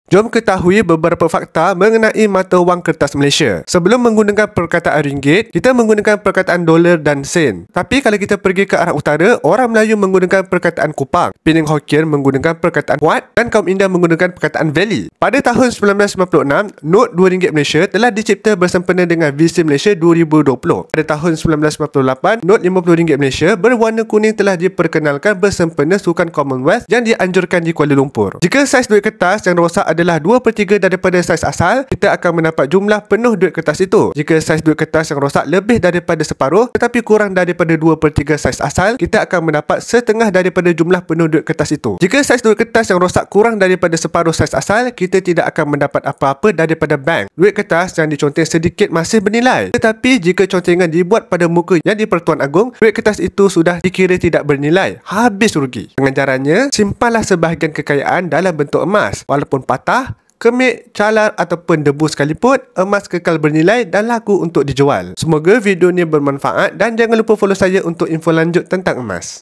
Jom ketahui beberapa fakta mengenai mata wang kertas Malaysia. Sebelum menggunakan perkataan ringgit, kita menggunakan perkataan dolar dan sen. Tapi kalau kita pergi ke arah utara, orang Melayu menggunakan perkataan kupang, Penang Hokkien menggunakan perkataan kuat dan kaum India menggunakan perkataan valley. Pada tahun 1996, not RM2 Malaysia telah dicipta bersempena dengan Visi Malaysia 2020. Pada tahun 1998, not RM50 Malaysia berwarna kuning telah diperkenalkan bersempena Sukan Commonwealth yang dianjurkan di Kuala Lumpur. Jika saiz duit kertas yang rosak adalah 2/3 daripada saiz asal, kita akan mendapat jumlah penuh duit kertas itu. Jika saiz duit kertas yang rosak lebih daripada separuh tetapi kurang daripada 2/3 saiz asal, kita akan mendapat setengah daripada jumlah penuh duit kertas itu. Jika saiz duit kertas yang rosak kurang daripada separuh saiz asal, kita tidak akan mendapat apa-apa daripada bank. Duit kertas yang diconteng sedikit masih bernilai. Tetapi jika contengan dibuat pada muka yang di-Pertuan Agong, duit kertas itu sudah dikira tidak bernilai. Habis rugi. Dengan caranya, simpanlah sebahagian kekayaan dalam bentuk emas. Walaupun patah, kemik, calar ataupun debu sekalipun, emas kekal bernilai dan laku untuk dijual. Semoga video ini bermanfaat dan jangan lupa follow saya untuk info lanjut tentang emas.